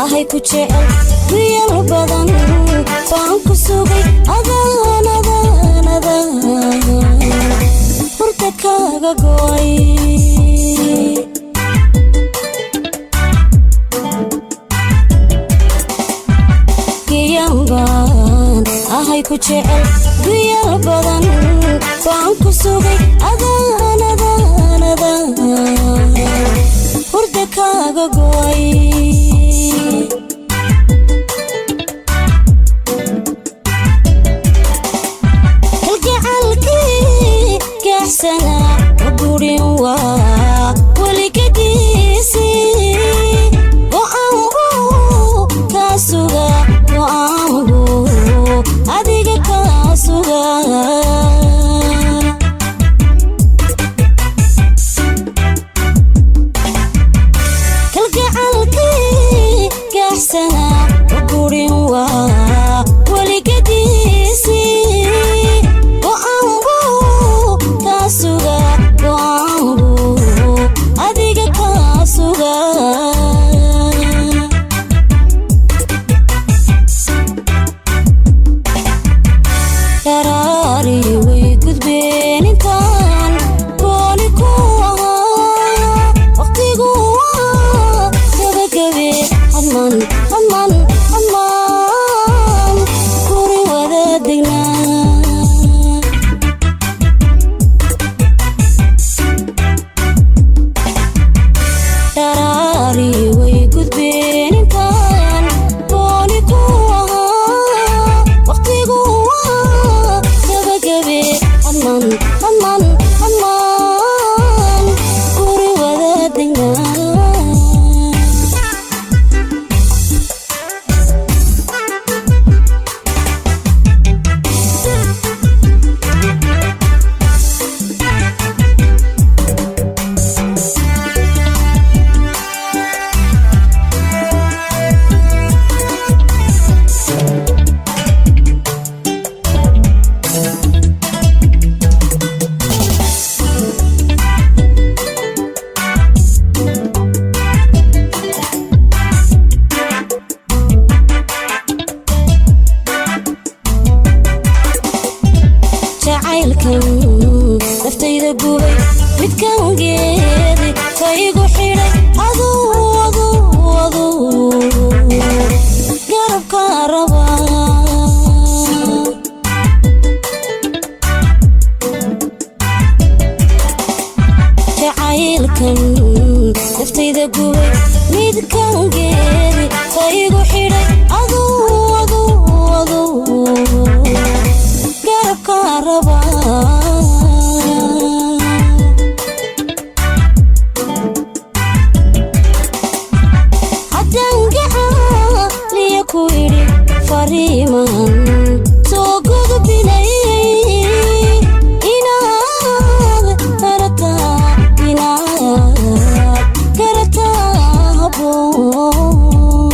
ahay ku jecel riyal badan baan ku sugay adaanada hurda kaaga go'ay kiyambaan ahay ku jecel riyal badan baan ku sugay adaanada hurda kaaga go'ay sana burin wa wali kadisi wa ambu kasuga wa ambu adiga kasuga kalgacalki gaxsana burin wa wali kadisi suga go'aanbu adiga ka suga yaraari way gudbeen intaan gooni ku ahaa waqtigu waa gabagabe ammaan guri wada degnaa naftayda gubay midkan geedi kaygu xidhay adu garabka raba jacaylkan naftayda gubay midkan geedi kaygu xidhay adu garabka raba fariiman soo gudbinay inaad garataa habboon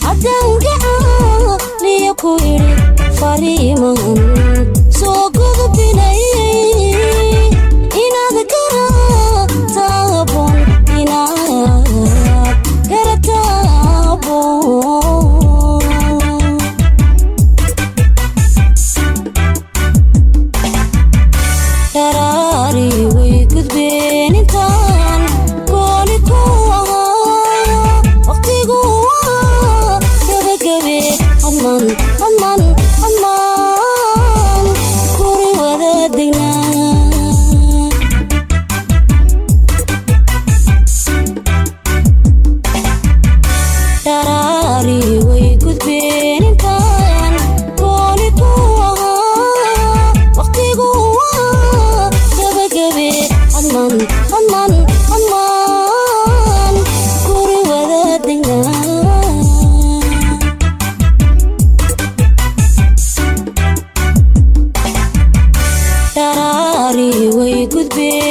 haddaan gacaliya ku idhi fariiman soo gudbinay inaad garataa habboon yaraari way gudbeen intaan gooni ku ahaa waqtigu waa gabagabe ammaan guri wada degnaa yaraari way gudbeen intaan gooni ku ahaa waqtigu waa gabagabe ammaan guri wada degnaa yaraari way gudbeen